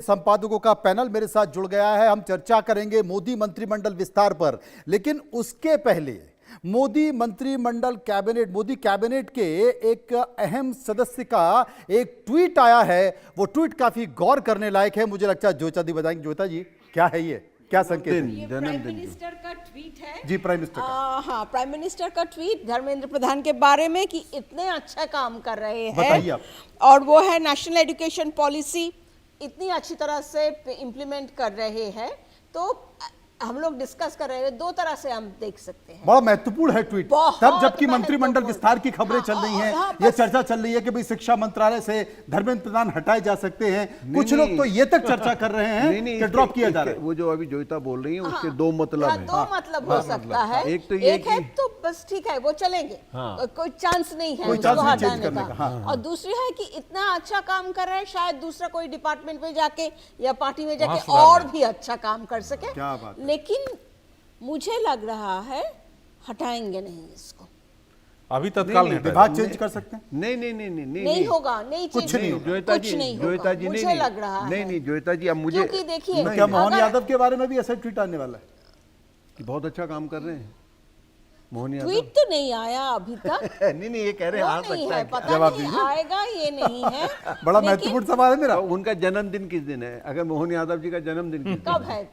संपादकों का पैनल मेरे साथ जुड़ गया है। हम चर्चा करेंगे मोदी मंत्रिमंडल विस्तार पर, लेकिन उसके पहले मोदी मंत्रिमंडल मोदी कैबिनेट के एक अहम सदस्य का एक ट्वीट आया है। वो ट्वीट काफी गौर करने लायक है। मुझे लगता है ज्योता जी बताएंगे। ज्योता जी, क्या है ये, क्या संकेत है? ये प्राइम मिनिस्टर का ट्वीट है जी, प्राइम मिनिस्टर का। हाँ, प्राइम मिनिस्टर का ट्वीट धर्मेंद्र प्रधान के बारे में कि इतने अच्छा काम कर रहे हैं। बताइए आप। और वो है नेशनल एजुकेशन पॉलिसी इतनी अच्छी तरह से इम्प्लीमेंट कर रहे हैं। तो हम लोग डिस्कस कर रहे हैं, दो तरह से हम देख सकते हैं। बड़ा महत्वपूर्ण है ट्वीट, तब जबकि मंत्रिमंडल विस्तार की खबरें चल रही हैं। ये चर्चा चल रही है कि भाई शिक्षा मंत्रालय से धर्मेंद्र प्रधान हटाए जा सकते हैं। कुछ लोग तो ये तक चर्चा कर रहे हैं कि ड्रॉप किया जा रहा है। वो जो अभी जोइता बोल रही है उसके दो मतलब हैं। दो मतलब हो सकता है। एक तो ये है तो बस ठीक है, वो चलेंगे, कोई चांस नहीं है उसको हटाने का। और दूसरी है कि इतना अच्छा काम कर रहे हैं, शायद दूसरा कोई डिपार्टमेंट में जाके या पार्टी में जाके और भी अच्छा काम कर सके। क्या बात है। लेकिन मुझे लग रहा है हटाएंगे नहीं इसको। अभी तत्काल नहीं, विभाग चेंज कर सकते हैं। नहीं होगा, नहीं कुछ नहीं होगा। जोइता जी मुझे लग रहा है। नहीं जोइता जी, अब मुझे क्योंकि देखिए, क्या मोहन यादव के बारे में भी ऐसा ट्वीट आने वाला है कि बहुत अच्छा काम कर रहे हैं मोहन यादव? ट्वीट तो नहीं आया अभी तक। नहीं ये कह रहे हैं आ सकता है। पता नहीं आएगा ये नहीं है। बड़ा महत्वपूर्ण सवाल है मेरा। उनका जन्मदिन किस दिन है? अगर मोहन यादव जी का जन्मदिन किस दिन कब है?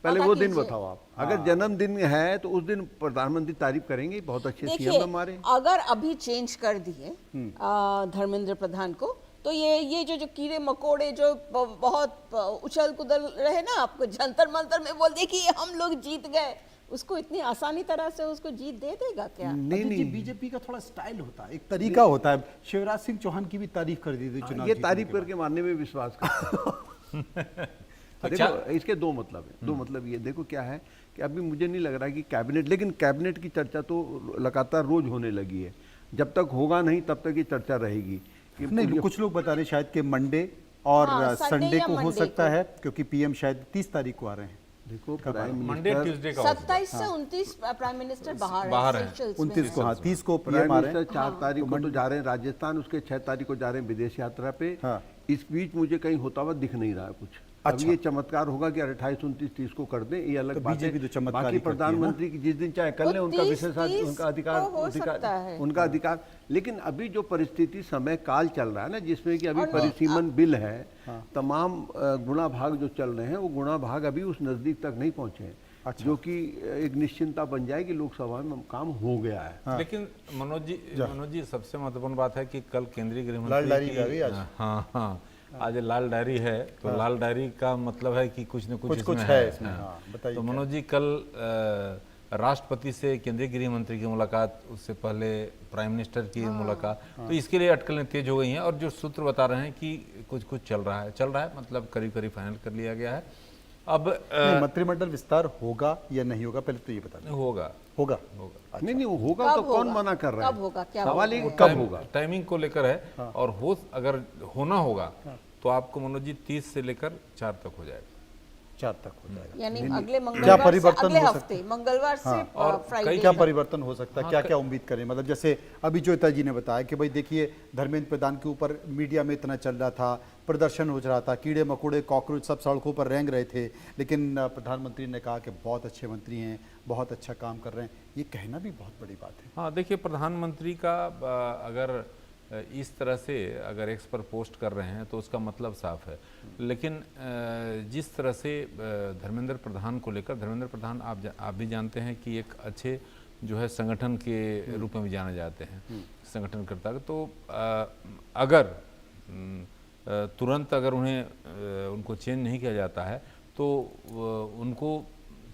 पहले वो दिन बताओ आप। अगर जन्मदिन है तो उस दिन प्रधानमंत्री तारीफ करेंगे, बहुत अच्छे सीएम हमारे। अगर अभी चेंज कर दिए धर्मेंद्र प्रधान को, तो ये जो कीड़े मकोड़े जो बहुत उछल कुदल रहे ना, आपको जंतर मंतर में बोल दे कि हम लोग जीत गए, उसको इतनी आसानी तरह से उसको जीत दे देगा क्या? नहीं, बीजेपी का थोड़ा स्टाइल होता है, एक तरीका होता है। शिवराज सिंह चौहान की भी तारीफ कर दी थी चुनाव। ये तारीफ करके मानने में विश्वास करता देखो इसके दो मतलब है। दो मतलब ये देखो क्या है कि अभी मुझे नहीं लग रहा कि कैबिनेट, लेकिन कैबिनेट की चर्चा तो लगातार रोज होने लगी है। जब तक होगा नहीं तब तक ये चर्चा रहेगी। नहीं, कुछ लोग बता रहे शायद कि मंडे और संडे को हो सकता है, क्योंकि पीएम शायद 30 तारीख को आ रहे हैं। देखो मंडे ट्यूसडे का 27 से 29 प्राइम मिनिस्टर बाहर है। 29 को, हाँ 30 को प्राइम पीएम आ रहे हैं। मिनिस्टर 4 तारीख को तो जा रहे हैं राजस्थान, उसके 6 तारीख को जा रहे हैं विदेश यात्रा पे। इस बीच मुझे कहीं होता हुआ दिख नहीं रहा है कुछ। अब ये चमत्कार होगा कि 28, 29, 30 को कर दें, ये अलग बात है। बाकी प्रधानमंत्री की जिस दिन चाहे कर लें, उनका विशेष उनका अधिकार। लेकिन अभी जो परिस्थिति समय काल चल रहा है ना, जिसमें कि अभी परिसीमन बिल है, तमाम गुणा भाग जो चल रहे हैं वो गुणा भाग अभी उस नजदीक तक नहीं पहुंचे हैं। जो कि एक निश्चिंतता बन जाए कि लोकसभा में काम हो गया है। लेकिन मनोज जी सबसे महत्वपूर्ण बात है कि कल केंद्रीय गृह मंत्री आज लाल डायरी है, तो लाल डायरी का मतलब है कि कुछ न कुछ है इसमें। तो मनोज जी, कल राष्ट्रपति से केंद्रीय गृह मंत्री की मुलाकात, उससे पहले प्राइम मिनिस्टर की मुलाकात, तो इसके लिए अटकलें तेज हो गई हैं। और जो सूत्र बता रहे हैं कि कुछ चल रहा है, मतलब करीब फाइनल कर लिया गया है। अब मंत्रिमंडल विस्तार होगा या नहीं होगा, पहले तो ये बता दें। होगा। अच्छा। नहीं होगा तो कौन मना कर रहा है? कब होगा? क्या सवाल ही कब होगा? टाइमिंग को लेकर है। और अगर होना होगा तो आपको मनोज जी 30 से लेकर 4 तक हो जाएगा। 4 तक हो जाएगा, यानी अगले मंगलवार क्या परिवर्तन अगले हो हफ्ते मंगलवार से फ्राइडे। क्या परिवर्तन हो सकता है? क्या उम्मीद करें? मतलब जैसे अभी ज्योता जी ने बताया कि भाई देखिए, धर्मेंद्र प्रधान के ऊपर मीडिया में इतना चल रहा था, प्रदर्शन हो रहा था, कीड़े मकोड़े कॉकरोच सब सड़कों पर रेंग रहे थे, लेकिन प्रधानमंत्री ने कहा कि बहुत अच्छे मंत्री हैं, बहुत अच्छा काम कर रहे हैं। ये कहना भी बहुत बड़ी बात है। हाँ, देखिए, प्रधानमंत्री का अगर इस तरह से अगर एक्स पर पोस्ट कर रहे हैं तो उसका मतलब साफ है। लेकिन जिस तरह से धर्मेंद्र प्रधान को लेकर, धर्मेंद्र प्रधान आप भी जानते हैं कि एक अच्छे जो है संगठन के रूप में भी जाने जाते हैं, संगठनकर्ता। तो अगर तुरंत अगर उनको चेंज नहीं किया जाता है तो उनको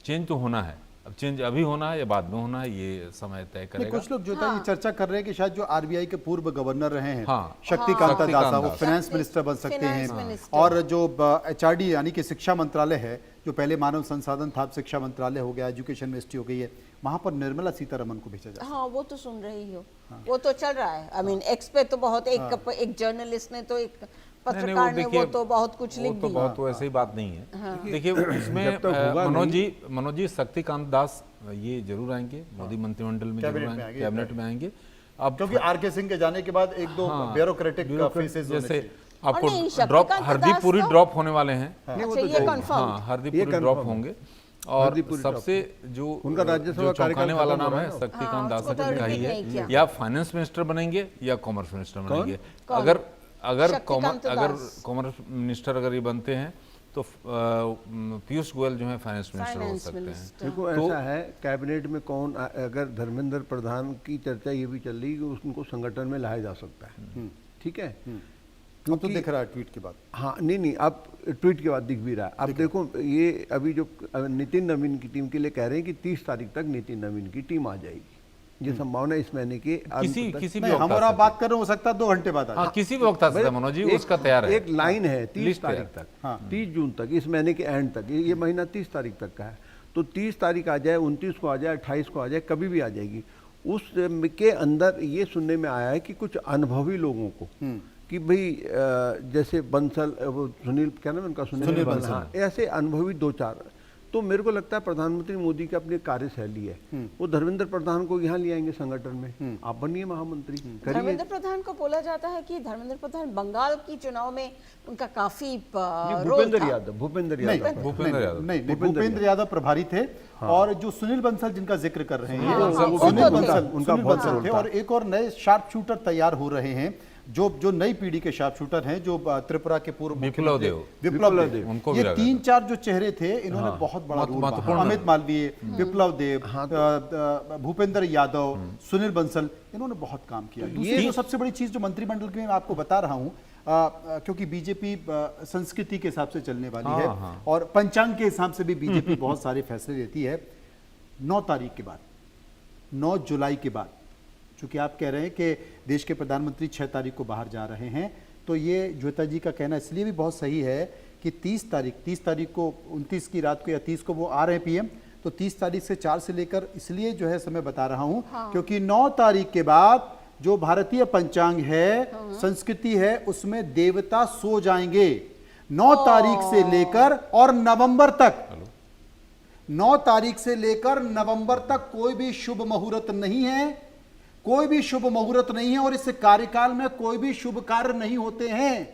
चेंज तो होना है। अब चेंज अभी होना है या बाद में होना है, ये समय तय करेगा। कुछ लोग जो ये चर्चा कर रहे हैं कि शायद जो आरबीआई के पूर्व गवर्नर रहे हैं, शक्तिकांता दास, वो फाइनेंस मिनिस्टर बन सकते हैं। और जो एचआरडी यानी कि शिक्षा मंत्रालय है, जो पहले मानव संसाधन था, शिक्षा मंत्रालय हो गया, एजुकेशन मिनिस्ट्री हो गई है, वहां पर निर्मला सीतारमण को भेजा जाए। हाँ, वो तो सुन रही हो। वो तो चल रहा है। आई मीन एक्स पे तो बहुत एक जर्नलिस्ट ने तो एक पत्रकार ने वो तो बहुत कुछ लिख दिया। तो बहुत वैसे ही बात नहीं है। देखिए, इसमें मनोज जी शक्तिकांत दास ये जरूर आएंगे मोदी मंत्रिमंडल में, कैबिनेट में आएंगे। अब क्योंकि आरके सिंह के जाने के बाद एक दो ब्यूरोक्रेटिक फेसेस जैसे आपको और नहीं, ड्रॉप शक्तिकांत हरदीप दास पुरी तो- ड्रॉप होने वाले हैं। अच्छा, ये कंफर्म। हाँ, हरदीप पुरी ड्रॉप होंगे। और सबसे जो उनका राज्यसभा जो चौंकाने कार्यकाल वाला खत्म नाम हो रहा है है ना। शक्तिकांत दास उसको तो का ही repeat नहीं किया। है, या फाइनेंस मिनिस्टर बनेंगे या कॉमर्स मिनिस्टर बनेंगे। कौन? अगर अगर शक्तिकांत अगर दास। कॉमर्स मिनिस्टर अगर ये बनते हैं तो पीयूष गोयल जो है फाइनेंस मिनिस्टर हो फाइनेंस सकते हैं। मिनिस्टर। देखो ऐसा है, कैबिनेट में कौन, अगर धर्मेंद्र प्रधान की चर्चा ये भी चल रही है कि उनको संगठन में लाया जा सकता है, ठीक है। अब तो दिख रहा है ट्वीट के बाद। हाँ, नहीं अब ट्वीट के बाद दिख भी रहा है। अब देखो ये अभी जो नितिन नवीन की टीम के लिए कह रहे हैं कि 30 तारीख तक नितिन नवीन की टीम आ जाएगी, ये संभावना इस महीने के किसी किसी भी नहीं, वक्त हम आ और आप सकती बात कर रहे हो सकता है 2 घंटे बाद आ है। जाए। हाँ, किसी भी वक्त आ सकता है मनोज जी, उसका तैयार है। एक लाइन है 30 लिस्ट तारीख तैयार। तक, 30 जून तक, इस महीने के एंड तक, ये महीना 30 तारीख तक का है। तो 30 तारीख आ जाए, 29 को आ जाए, 28 को आ जाए, कभी भी आ जाएगी। उस के अंदर ये सुनने में आया है कि कुछ अनुभवी लोगों को, कि भाई जैसे बंसल, वो सुनील, क्या नाम है उनका, सुनील बंसल, हाँ, ऐसे अनुभवी 2-4। तो मेरे को लगता है प्रधानमंत्री मोदी की अपनी कार्यशैली है, वो धर्मेंद्र प्रधान को यहाँ ले आएंगे संगठन में, आप बनिए महामंत्री, करिए। धर्मेंद्र प्रधान को बोला जाता है कि धर्मेंद्र प्रधान बंगाल की चुनाव में उनका काफी रोल भूपेंद्र था। यादव, भूपेंद्र नहीं, यादव, भूपेंद्र यादव। नहीं, भूपेंद्र यादव प्रभारी थे। और जो सुनील बंसल जिनका जिक्र कर रहे हैं, वो सुनील तो थे। बंसल उनका सुनील बहुत बंसल रोल थे। था। और एक और नए शार्प शूटर तैयार हो रहे हैं, जो नई पीढ़ी के शार्प शूटर हैं, जो त्रिपुरा के पूर्व विप्लव देव। विप्लव देव, उनको भी ये लगा 3-4 जो चेहरे थे, इन्होंने बहुत बड़ा रोल निभाया। अमित मालवीय, विप्लव देव, भूपेंद्र यादव, सुनील बंसल, इन्होंने बहुत काम किया। दूसरी जो सबसे बड़ी चीज जो मंत्रिमंडल की मैं आपको बता रहा हूं, क्योंकि बीजेपी संस्कृति के हिसाब से चलने वाली है, और पंचांग के हिसाब से भी बीजेपी बहुत सारे फैसले लेती है। 9 तारीख के बाद, 9 जुलाई के बाद, चूंकि आप कह रहे हैं कि देश के प्रधानमंत्री 6 तारीख को बाहर जा रहे हैं, तो ये ज्योता जी का कहना इसलिए भी बहुत सही है कि 30 तारीख को, 29 की रात को या 30 को वो आ रहे हैं पीएम, तो 30 तारीख से 4 से लेकर, इसलिए जो है समय बता रहा हूं, क्योंकि 9 तारीख के बाद जो भारतीय पंचांग है, संस्कृति है, उसमें देवता सो जाएंगे। 9 तारीख से लेकर और नवंबर तक, 9 तारीख से लेकर नवंबर तक कोई भी शुभ मुहूर्त नहीं है, कोई भी शुभ मुहूर्त नहीं है, और इस कार्यकाल में कोई भी शुभ कार्य नहीं होते हैं।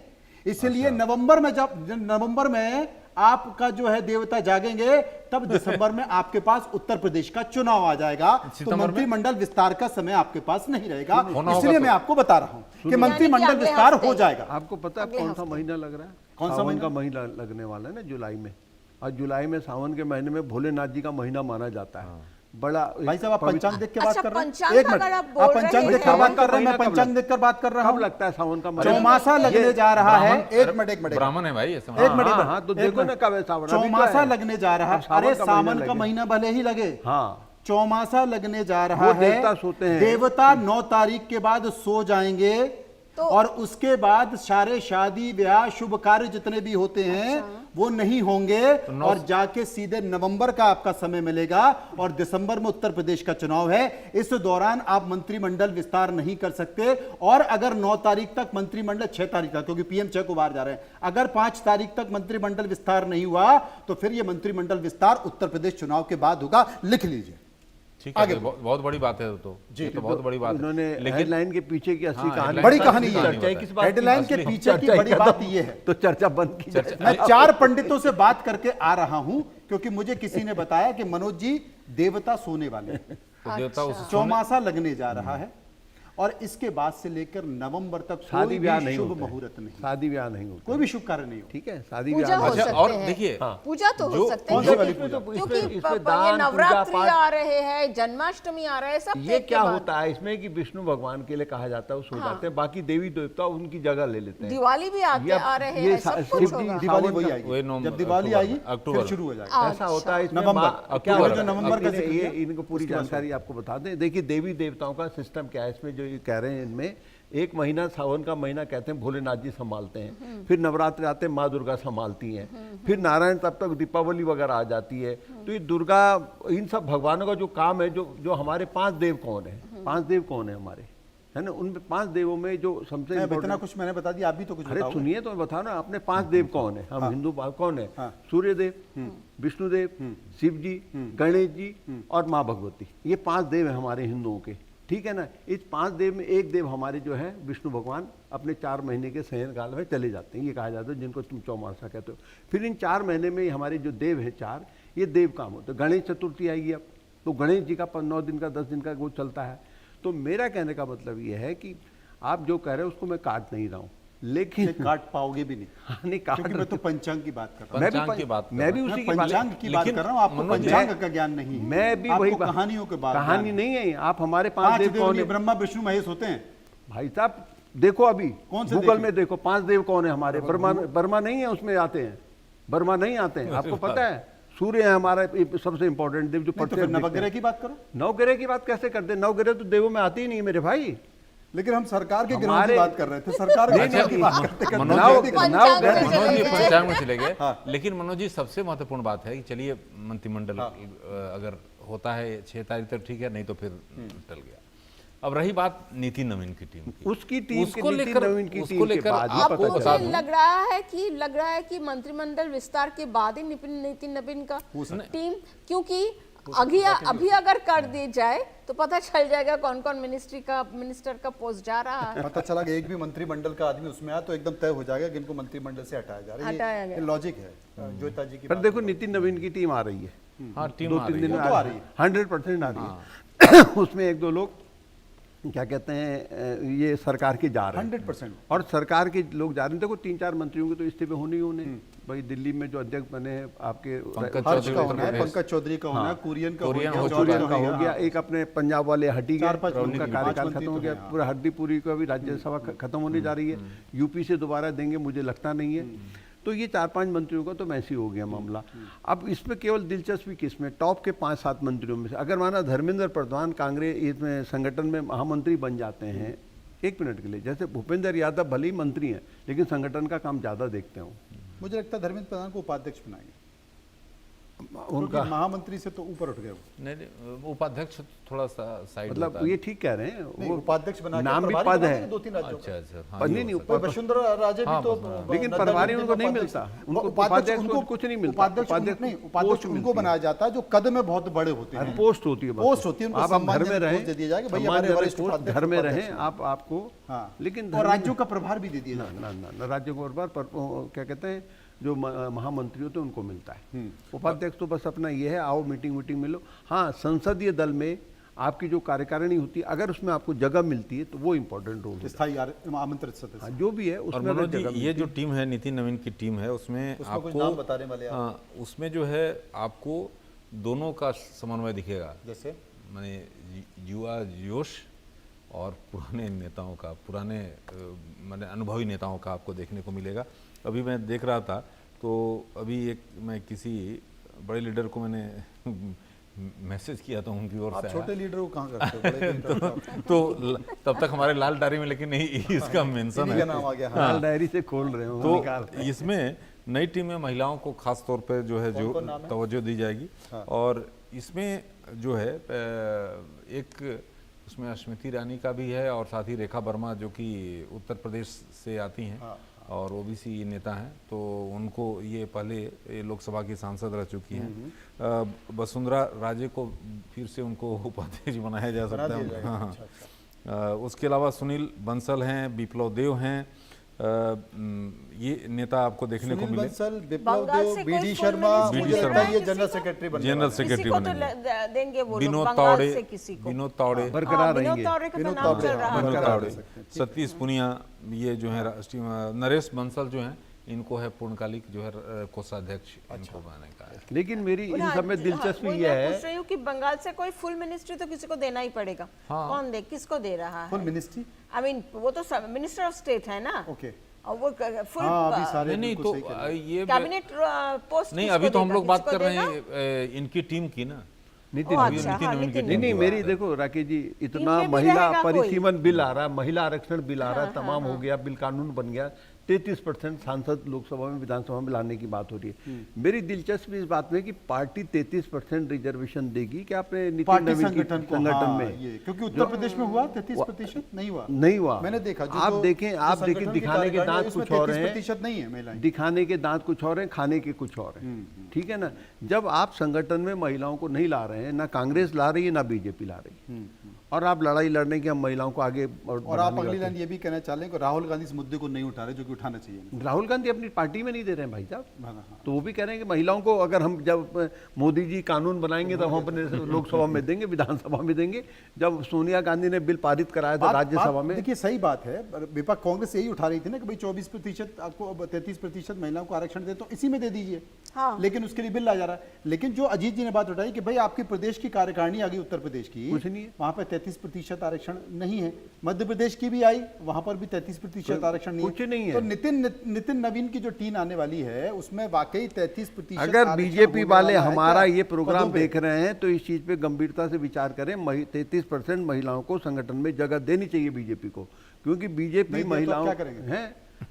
इसलिए नवंबर में, जब नवंबर में आपका जो है देवता जागेंगे, तब दिसंबर में आपके पास उत्तर प्रदेश का चुनाव आ जाएगा, तो मंत्रिमंडल विस्तार का समय आपके पास नहीं रहेगा। इसलिए मैं आपको बता रहा हूं कि मंत्रिमंडल विस्तार हो जाएगा। आपको पता है कौन सा महीना लग रहा है? कौन सा सावन का महीना लगने वाला है ना, जुलाई में। और जुलाई में, सावन के महीने में भोलेनाथ जी का महीना माना जाता है। बड़ा भाई साहब, आप पंचांग देख के बात अच्छा, कर रहे हैं? पंचांग एक अगर मिनट, आप बोल आप रहे पंचांग हैं, देख कर बात कर रहे हैं, मैं महीना कब पंचांग देख कर बात कर रहा कब हूं। लगता है सावन का महीना? चौमासा लगने जा रहा है। एक मिनट ब्राह्मण है भाई, ऐसा एक मिनट, हाँ, तो देखो ना कब है सावन। अभी तो चौमासा है। लगने जा रहा है। अब सावन अरे का सावन महीना का लगे। महीना भले ही लगे, हाँ, चौमासा लगने जा रहा वो है। देवता सोते हैं। देवता 9 तारीख के बाद सो जाएंगे, और उसके बाद सारे शादी ब्याह शुभ कार्य जितने भी होते हैं वो नहीं होंगे, और जाके सीधे नवंबर का आपका समय मिलेगा, और दिसंबर में उत्तर प्रदेश का चुनाव है। इस दौरान आप मंत्रिमंडल विस्तार नहीं कर सकते। और अगर 9 तारीख तक मंत्रिमंडल, 6 तारीख तक, क्योंकि पीएम 6 को बाहर जा रहे हैं, अगर 5 तारीख तक मंत्रिमंडल विस्तार नहीं हुआ, तो फिर यह मंत्रिमंडल विस्तार उत्तर प्रदेश चुनाव के बाद होगा। लिख लीजिए। ठीक है, बहुत बड़ी बात है। तो ये तो बहुत बड़ी बात है। उन्होंने हेडलाइन के पीछे की असली कहानी, बड़ी कहानी ये चर्चा है। किस बात की? हेडलाइन के पीछे की बड़ी बात ये है। तो चर्चा बंद की जाए। मैं 4 पंडितों से बात करके आ रहा हूं, क्योंकि मुझे किसी ने बताया कि मनोज जी देवता सोने वाले हैं। तो देवता उस चौमासा लगने जा रहा है, और इसके बाद से लेकर नवंबर तक शादी कोई ब्याह भी नहीं शुभ होता है। मुहूर्त नहीं, शादी ब्याह नहीं होता, कोई भी शुभ कार्य नहीं हो। ठीक है, शादी पूजा ब्याह हो नहीं। अच्छा, सकते और हैं। देखिए, पूजा तो हो सकते कौन हैं, सी वाली क्योंकि पूजा? क्योंकि इसमें ये दान, नवरात्रि पूजा आ रहे हैं, जन्माष्टमी आ रहा है, सब ये एक क्या के बाद। होता है इसमें कि विष्णु भगवान के लिए कहा जाता है, वो सो जाते हैं, बाकी देवी देवता उनकी जगह ले लेते हैं। दिवाली भी आ रहे हैं, सब कुछ होगा। दिवाली वही वही आएगी, जब दिवाली आएगी फिर शुरू हो जाएगा। ऐसा होता है इसमें नवंबर, क्या जो नवंबर का जिक्र किया, इनको पूरी जानकारी आपको बता दें। देखिए, देवी देवताओं का सिस्टम क्या है इसमें, जो ये कह रहे हैं, इनमें एक महीना, सावन का महीना कहते हैं, भोलेनाथ जी संभालते हैं, फिर नवरात्र आते हैं, माँ दुर्गा संभालती हैं, फिर नारायण, तब तक दीपावली वगैरह आ जाती है। तो ये दुर्गा, इन सब भगवानों का जो काम है, जो हमारे 5 देव कौन है, 5 देव कौन है हमारे, है ना, उनमें 5 देवों में जो सबसे इतना कुछ मैंने बता दिया, आप भी तो कुछ अरे बताओ। सुनिए तो मैं बता रहा हूं, आपने 5 देव कौन है, हम हिंदू कौन है, सूर्य देव, विष्णुदेव, शिव जी, गणेश जी और माँ भगवती, ये 5 देव है हमारे हिंदुओं के। ठीक है ना। इस 5 देव में एक देव हमारे जो है विष्णु भगवान अपने 4 महीने के शयन काल में चले जाते हैं, ये कहा जाता है, जिनको तुम चौमासा कहते हो। फिर इन 4 महीने में हमारे जो देव हैं 4, ये देव काम होते हैं। गणेश चतुर्थी आएगी अब, तो गणेश जी का 9 दिन का 10 दिन का वो चलता है। तो मेरा कहने का मतलब ये है कि आप जो कह रहे हो उसको मैं काट नहीं रहा हूँ, लेकिन काट पाओगे भी नहीं। हाँ, नहीं काट, क्योंकि मैं तो पंचांग की बात कर रहा हूँ। मैं भी पंचांग की बात कर मैं भी उसी की पंचांग की बात कर रहा हूँ, आपको पंचांग का ज्ञान नहीं है। मैं भी आपको वही कहानियों के बात, कहानी नहीं है। आप हमारे 5 देव कौन है? ब्रह्मा विष्णु महेश होते हैं भाई साहब, देखो अभी कौन से गूगल में देखो 5 देव कौन है हमारे। बर्मा नहीं है उसमें आते हैं, बर्मा नहीं आते हैं, आपको पता है। सूर्य है हमारा सबसे इंपॉर्टेंट देव जो पढ़ते हैं। नवग्रह की बात करो। नवग्रह की बात कैसे करते? नवग्रह तो देवों में आते ही नहीं मेरे भाई। लेकिन हम सरकार के ग्रहों की बात कर रहे थे, सरकार की बात करते मनोज जी पंचांग में चले गए। लेकिन मनोज जी सबसे महत्वपूर्ण बात है कि चलिए मंत्रिमंडल अगर होता है 6 तारीख तक ठीक है, नहीं तो फिर टल गया। अब रही बात नितिन नवीन की टीम की, उसकी टीम उसको के लेकर लग रहा है कि मंत्रिमंडल विस्तार के बाद ही नितिन नवीन का टीम, क्योंकि अभी अगर कर दी जाए तो पता चल जाएगा कौन कौन मिनिस्टर का पोस्ट जा रहा है। पता चला कि एक भी मंत्रिमंडल का आदमी उसमें आया तो एकदम तय हो जाएगा कि इनको मंत्रिमंडल से हटाया जा रहा है। ये लॉजिक है ज्योता जी की। पर देखो नितिन नवीन की टीम आ रही है, हाँ, टीम 2-3 दिन में आ रही है, 100% आ रही है। उसमें 1-2 लोग क्या कहते हैं, ये सरकार के जा रहे हैं 100%। और सरकार के लोग जा रहे हैं। देखो 3-4 मंत्रियों के तो इस्तीफे होने ही होने। भाई दिल्ली में जो अध्यक्ष बने हैं आपके हर्ष का होना है, पंकज चौधरी का होना है, कुरियन का हो गया, एक अपने पंजाब वाले हड्डी गए, उनका कार्यकाल खत्म हो गया पूरा। हड्डी पूरी को अभी राज्यसभा खत्म होने जा रही है, यूपी से दोबारा देंगे मुझे लगता नहीं है। तो ये 4-5 मंत्रियों का तो वैसे ही हो गया मामला। अब इसमें केवल दिलचस्पी किसमें, टॉप के 5-7 मंत्रियों में से अगर माना धर्मेंद्र प्रधान कांग्रेस इसमें संगठन में महामंत्री बन जाते हैं, 1 मिनट के लिए, जैसे भूपेंद्र यादव भले ही मंत्री हैं लेकिन संगठन का काम ज्यादा देखते हो। मुझे लगता है धर्मेंद्र प्रधान को उपाध्यक्ष बनाएंगे, उनका महामंत्री से तो ऊपर उठ गए वो। नहीं, उपाध्यक्ष थोड़ा सा साइड, मतलब ये ठीक कह रहे हैं, वो उपाध्यक्ष बना नाम भी पद है 2-3 राज्यों। अच्छा, नहीं वसुंधरा राजे भी तो, लेकिन प्रभारी उनको नहीं मिलता, उनको उपाध्यक्ष उनको कुछ नहीं मिलता। उपाध्यक्ष उनको बनाया जाता है जो कद में बहुत बड़े होते हैं, पोस्ट होती है, पोस्ट होती है, आप घर में रहें, दिया जाएगा भाई हमारे वरिष्ठ उपाध्यक्ष घर में रहें आप, आपको। लेकिन राज्यों का प्रभार भी दे दिया ना, राज्यों को प्रभार क्या कहते हैं जो महामंत्री होते हैं उनको मिलता है। उपाध्यक्ष तो बस अपना ये है, आओ मीटिंग मिलो। हाँ, संसदीय दल में आपकी जो कार्यकारिणी होती है अगर उसमें आपको जगह मिलती है तो वो इम्पोर्टेंट रोल है, स्थायी आमंत्रित सदस्य जो भी है उसमें। ये जो टीम है नितिन नवीन की टीम है, उसमें आपको बताने वाले उसमें जो है आपको दोनों का समन्वय दिखेगा, जैसे माने युवा जोश और पुराने नेताओं का, पुराने माने अनुभवी नेताओं का आपको देखने को मिलेगा। अभी मैं देख रहा था तो अभी मैं किसी बड़े लीडर को मैंने मैसेज किया था उनकी ओर से। छोटे लीडर को कहाँ करते हो? तो तब तक हमारे लाल डायरी में लेकिन नहीं इसका मेंशन है, नाम आ गया। लाल डायरी से खोल रहे हो तो इसमें नई टीम में महिलाओं को खास तौर पे जो है जो तवज्जो दी जाएगी। और इसमें जो है एक उसमें स्मृति ईरानी का भी है और साथ ही रेखा वर्मा जो कि उत्तर प्रदेश से आती हैं और ओबीसी नेता हैं, तो उनको ये पहले लोकसभा की सांसद रह चुकी हैं। वसुंधरा राजे को फिर से उनको उपाध्यक्ष बनाया जा सकता है। हाँ, उसके अलावा सुनील बंसल हैं, विप्लव देव हैं, ये नेता आपको देखने को मिले। विप्लव देव, बीडी शर्मा, ये जनरल सेक्रेटरी बनेंगे। देंगे वो विनोद तावड़े बरकरार रहेंगे, सतीश पुनिया, ये जो है राष्ट्रीय, नरेश बंसल जो हैं इनको है पूर्णकालिक जो है कोषाध्यक्ष इनको बनाने का है। लेकिन मेरी इन सब में दिलचस्पी ये है, पूछ रही हूँ कि बंगाल से कोई फुल मिनिस्ट्री तो किसी को देना ही पड़ेगा। कौन दे, किसको दे रहा है फुल मिनिस्ट्री? आई मीन वो तो मिनिस्टर ऑफ स्टेट है ना। ओके, और वो फुल नहीं तो ये कैबिनेट पोस्ट नहीं, अभी तो हम लोग बात कर रहे हैं इनकी टीम की ना, नहीं मेरी देखो राकेश जी, इतना महिला परिसीमन बिल आ रहा, महिला आरक्षण बिल आ रहा, तमाम हो गया, बिल कानून बन गया, 33% सांसद लोकसभा में विधानसभा में लाने की बात हो रही है। मेरी दिलचस्पी इस बात में कि पार्टी 33% रिजर्वेशन देगी क्या अपने नितिन नवीन संगठन में, क्योंकि उत्तर प्रदेश में हुआ 33% नहीं हुआ। मैंने देखा, आप देखें दिखाने के दांत कुछ और हैं, नहीं है महिलाएं, दिखाने के दांत कुछ और हैं, खाने के कुछ और हैं, ठीक है ना। जब आप संगठन में महिलाओं को नहीं ला रहे हैं, ना कांग्रेस ला रही है ना बीजेपी ला रही है, और आप लड़ाई लड़ने की हम महिलाओं को आगे और आप अगली लाइन ये भी कहना चाह रहे हैं कि राहुल गांधी इस मुद्दे को नहीं उठा रहे जो कि उठाना चाहिए। राहुल गांधी अपनी पार्टी में नहीं दे रहे हैं भाई साहब, तो वो भी कह रहे हैं कि महिलाओं को अगर हम जब मोदी जी कानून बनाएंगे तब हम अपने लोकसभा में देंगे, विधानसभा में देंगे। जब सोनिया गांधी ने बिल पारित कराया था राज्यसभा में, देखिए सही बात है, विपक्ष कांग्रेस यही उठा रही थी ना कि भाई 24% आपको 33% महिलाओं को आरक्षण दे तो इसी में दे दीजिए। हाँ। लेकिन उसके लिए बिल ला जा रहा है। लेकिन जो अजीत जी ने बात उठाई कि भाई आपके प्रदेश की कार्यकारिणी आ गई उत्तर प्रदेश की, कुछ नहीं है वहां पर 33% आरक्षण नहीं है। मध्य प्रदेश की भी आई, वहां पर भी 33% आरक्षण नहीं है। कुछ नहीं है। तो नितिन नवीन की जो टीम आने वाली है उसमें वाकई 33% अगर बीजेपी वाले हमारा ये प्रोग्राम देख रहे हैं तो इस चीज पे गंभीरता से विचार करें। 33% महिलाओं को संगठन में जगह देनी चाहिए बीजेपी को, क्योंकि बीजेपी महिलाओं हैं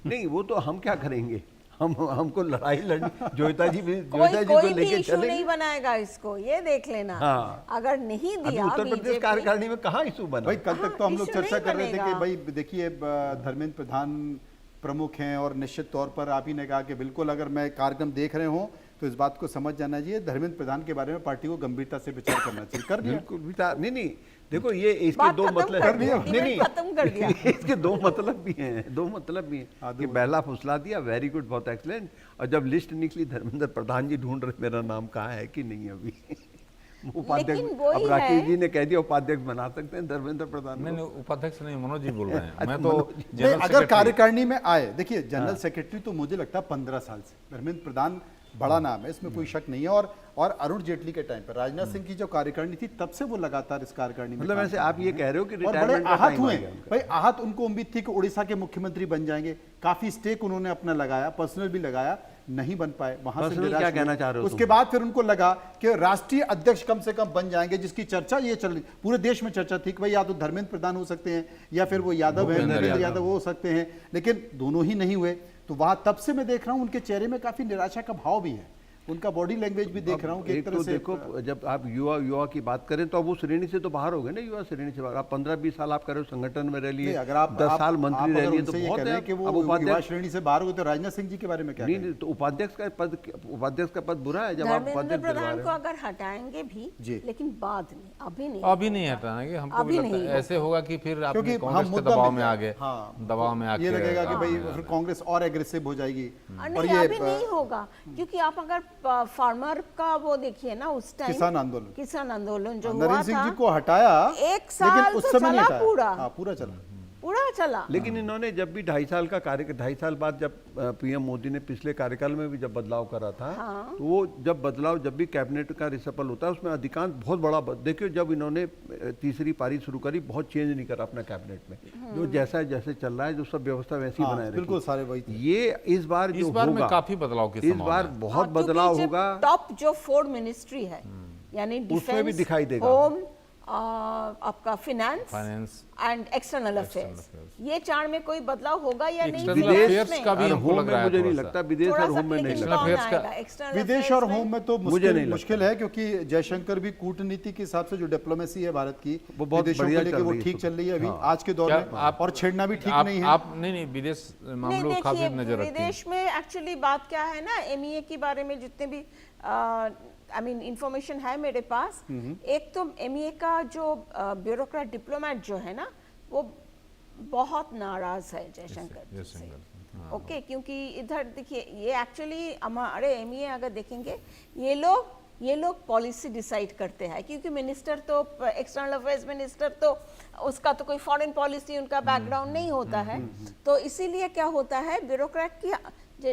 नहीं, वो तो हम क्या करेंगे, हमको लड़ाई लड़नी। जोयता जी को लेके चले नहीं बनाएगा इसको, ये देख लेना। हाँ। अगर नहीं दिया उत्तर प्रदेश कार्यकारिणी में कहाँ इशू बना। भाई कल तक तो हम लोग इशू चर्चा नहीं कर रहे थे कि बनेगा। भाई देखिए धर्मेंद्र प्रधान प्रमुख हैं और निश्चित तौर पर आप ही ने कहा कि बिल्कुल अगर मैं कार्यक्रम देख रहे हूं तो इस बात को समझ जाना चाहिए धर्मेंद्र प्रधान के बारे में पार्टी को गंभीरता से विचार करना चाहिए। कर दिया बिल्कुल विचार नहीं, देखो ये इसके दो मतलब खत्म कर दिया। इसके दो मतलब भी हैं, कि बहला फुसला दिया, वेरी गुड, बहुत एक्सीलेंट। और जब लिस्ट निकली धर्मेंद्र प्रधान जी ढूंढ रहे मेरा नाम कहाँ है कि नहीं अभी उपाध्यक्ष, अब राकेश जी ने कह दिया उपाध्यक्ष बना सकते हैं धर्मेंद्र प्रधान। नहीं, उपाध्यक्ष नहीं, मनोज जी बोल रहे हैं। मैं तो अगर कार्यकारिणी में आए, देखिए जनरल सेक्रेटरी तो मुझे लगता है 15 साल से धर्मेंद्र प्रधान बड़ा नाम है, इसमें कोई शक नहीं है। और अरुण जेटली के टाइम पर राजनाथ सिंह की जो कार्यकारिणी थी तब से वो लगातार इस कार्यकारिणी में, मतलब वैसे आप ये कह रहे हो कि बड़े आहत हुए भाई, आहत उनको उम्मीद थी कि उड़ीसा के मुख्यमंत्री बन जाएंगे, काफी स्टेक उन्होंने अपना लगाया, पर्सनल भी लगाया, नहीं बन पाए, वहां से क्या कहना चाह रहे हो। उसके बाद फिर उनको लगा कि राष्ट्रीय अध्यक्ष कम से कम बन जाएंगे, जिसकी चर्चा ये चल रही, पूरे देश में चर्चा थी कि भाई या तो धर्मेंद्र प्रधान हो सकते हैं या फिर वो यादव है, नरेंद्र यादव वो हो सकते हैं, लेकिन दोनों ही नहीं हुए। तो वहां तब से मैं देख रहा हूं उनके चेहरे में काफी निराशा का भाव भी है, उनका बॉडी लैंग्वेज भी देख रहा हूं कि एक तरह से देखो, जब आप युवा की बात करें तो अब वो श्रेणी से तो बाहर हो गए ना, युवा श्रेणी से बाहर। आप 15-20 साल आप कर रहे हो संगठन में रह लिए, अगर आप 10 साल मंत्री रह लिए तो बहुत है कि वो युवा श्रेणी से बाहर हो गए। तो राजनाथ सिंह जी के बारे में क्या नहीं, तो उपाध्यक्ष का पद बुरा है जब आप धर्मेंद्र प्रधान को अगर हटाएंगे भी, लेकिन बाद में, अभी नहीं हटाएंगे। हमको भी लगता है ऐसे होगा कि फिर आपने कांग्रेस के दबाव में आ गए, दबाव में आके ये लगेगा कि भाई फिर कांग्रेस और एग्रेसिव हो जाएगी। और ये अभी नहीं होगा, क्योंकि आप अगर फार्मर का वो देखिए ना, उस टाइम किसान आंदोलन जो हुआ था, नरेंद्र सिंह जी को हटाया, एक साल उस तो समय चला पूरा चला। लेकिन इन्होंने जब भी 2.5 साल का 2.5 साल बाद जब पीएम मोदी ने पिछले कार्यकाल में भी जब बदलाव करा था, तो वो जब बदलाव, जब भी कैबिनेट का रिसफल होता है उसमें अधिकांश बहुत बड़ा देखिए, जब इन्होंने तीसरी पारी शुरू करी बहुत चेंज नहीं करा अपना कैबिनेट में, जो जैसे चल रहा है, जो सब व्यवस्था वैसी बनाए रखी, बिल्कुल सारे वही। ये इस बार में काफी बदलाव की इस बार बहुत बदलाव होगा। टॉप जो 4 मिनिस्ट्री है, यानी उसमें भी दिखाई देगा, होम, आपका फाइनेंस एंड एक्सटर्नल अफेयर्स, ये 4 में कोई बदलाव होगा या नहीं? विदेश का भी हमको लग रहा है, मुझे नहीं लगता, विदेश और होम में नहीं लगता। विदेश और होम में तो मुश्किल है, क्योंकि जयशंकर भी कूटनीति के हिसाब से जो डिप्लोमेसी है भारत की, वो बहुत बढ़िया चल रही है, वो ठीक चल रही है अभी आज के दौर में, और छेड़ना भी ठीक नहीं है। आप नहीं विदेश मामलों काफी नजर रखते हैं। विदेश में एक्चुअली बात क्या है ना, एमईए के बारे में जितने भी इंफॉर्मेशन है मेरे पास, एक तो एमईए का जो ब्यूरोक्रेट डिप्लोमेट जो है ना, वो बहुत नाराज है जयशंकर से। ओके, क्योंकि इधर देखिए, ये एक्चुअली हमारे एमईए अगर देखेंगे, ये लोग पॉलिसी डिसाइड करते हैं, क्योंकि मिनिस्टर तो, एक्सटर्नल अफेयर्स मिनिस्टर तो, उसका तो कोई फॉरेन पॉलिसी उनका बैकग्राउंड नहीं होता है, तो इसीलिए क्या होता है, ब्यूरोक्रेट की,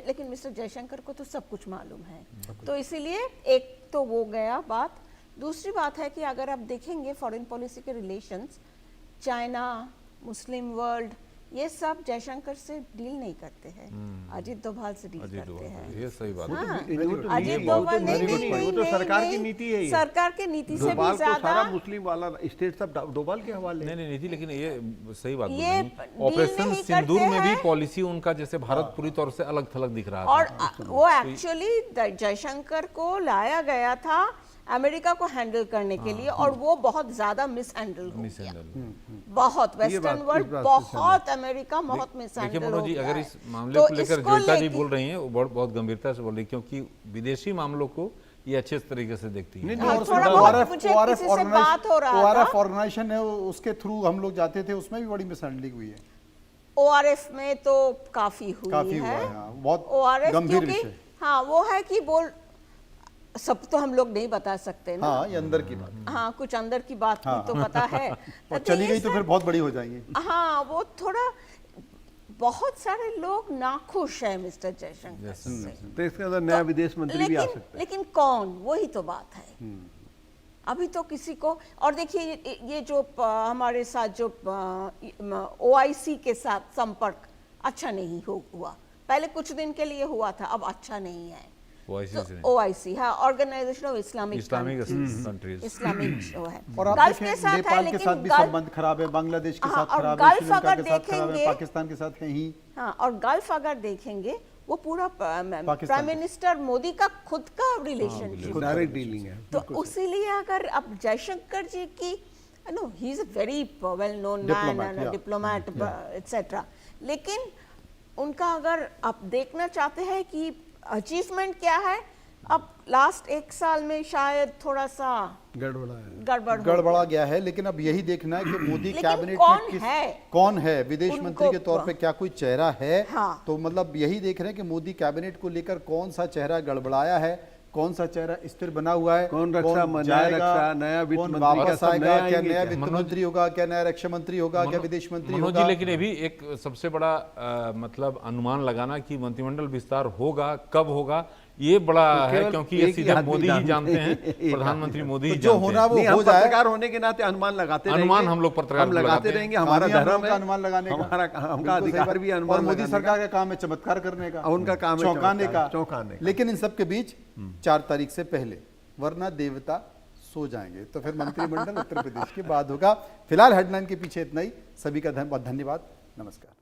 लेकिन मिस्टर जयशंकर को तो सब कुछ मालूम है, तो इसीलिए एक तो वो गया बात। दूसरी बात है कि अगर आप देखेंगे फॉरेन पॉलिसी के रिलेशंस, चाइना, मुस्लिम वर्ल्ड, ये सब जयशंकर से डील नहीं करते हैं, अजीत डोभाल से डील करते हैं। ये सही बात है। अजीत डोभाल नहीं, तो सरकार की नीति है, सरकार की नीति से भी ज्यादा सारा मुस्लिम वाला स्टेट सब डोभाल के हवाले। नहीं नीति, लेकिन ये सही बात नहीं। ऑपरेशन सिंदूर में भी पॉलिसी उनका जैसे भारत पूरी तौर से अलग थलग दिख रहा था, और वो एक्चुअली जयशंकर को लाया गया था अमेरिका को हैंडल करने के लिए, और वो बहुत ज्यादा मिस हैंडल हो गया, बहुत वेस्टर्न वर्ल्ड, बहुत अमेरिका बहुत मिस हैंडल हो गया। अगर इस मामले को लेकर जोयता जी बोल रही हैं, वो बहुत गंभीरता से बोल रही है, क्योंकि विदेशी मामलों को ये अच्छे तरीके से देखती है। हाँ, थोड़ा बहुत मुझे किसी से बात हो रहा था। ORF ऑर्गेनाइजेशन है, उसके थ्रू हम लोग जाते थे, उसमें भी बड़ी मिसहैंडलिंग हुई है। ORF में तो काफी हुआ है, हाँ, बहुत ORF गंभीर विषय। हाँ, वो है कि सब तो हम लोग नहीं बता सकते ना। हाँ, ये अंदर की बात। हाँ, कुछ अंदर की बात हाँ, तो पता है। और चली गई तो फिर बहुत बड़ी हो जाएंगी। हाँ, वो थोड़ा बहुत सारे लोग नाखुश है मिस्टर जयशंकर से। तो इसके अंदर नया विदेश मंत्री भी आ सकता है। लेकिन कौन, वही तो बात है। अभी तो किसी को, और देखिए ये जो हमारे साथ जो OIC के साथ संपर्क अच्छा नहीं हुआ, पहले कुछ दिन के लिए हुआ था, अब अच्छा नहीं है। OIC, हाँ, organisation of Islamic countries, Islamic जो है। और आप गल्फ देखें, के साथ है, नेपाल के लेकिन साथ भी संबंध खराब है, बांग्लादेश के साथ खराब है, गल्फ श्रीलंका अगर के साथ खराब है, देखेंगे, पाकिस्तान के साथ है ही। हाँ, और गल्फ अगर देखेंगे, वो पूरा प्राइम मिनिस्टर मोदी का खुद का रिलेशनशिप, डायरेक्ट डीलिंग है। तो इसीलिए अगर अब जयशंकर जी की, no, he is a very well known man, diplomat etcetera, लेकिन उनका अगर आप देखना चाहते हैं कि अचीवमेंट क्या है, अब लास्ट 1 साल में शायद थोड़ा सा गड़बड़ा गया है। लेकिन अब यही देखना है कि मोदी कैबिनेट में कौन है, विदेश मंत्री के तौर पे क्या कोई चेहरा है। हाँ। तो मतलब यही देख रहे हैं कि मोदी कैबिनेट को लेकर कौन सा चेहरा गड़बड़ाया है, कौन सा चेहरा स्थिर बना हुआ है, कौन रक्षा, नया वित्त मंत्री वापस आएगा, क्या नया वित्त मंत्री होगा, क्या नया रक्षा मंत्री होगा, क्या विदेश मंत्री होगा। लेकिन अभी एक सबसे बड़ा मतलब अनुमान लगाना कि मंत्रिमंडल विस्तार होगा, कब होगा, ये बड़ा है, क्योंकि ये सीधे मोदी ही जानते हैं, प्रधानमंत्री मोदी ही जो होना वो हो जाए। पत्रकार होने के नाते अनुमान लगाते रहेंगे, अनुमान हम लोग पत्रकार लगाते रहेंगे, हमारा धर्म है अनुमान लगाने का, हमारा अधिकार भी अनुमान। और मोदी सरकार का काम है चमत्कार करने का, उनका काम है चौंकाने का। लेकिन इन सब के बीच 4 तारीख से पहले, वरना देवता सो जाएंगे। तो फिर मंत्रिमंडल उत्तर प्रदेश के बाद होगा। फिलहाल हेडलाइन के पीछे इतना ही। सभी का बहुत धन्यवाद। नमस्कार।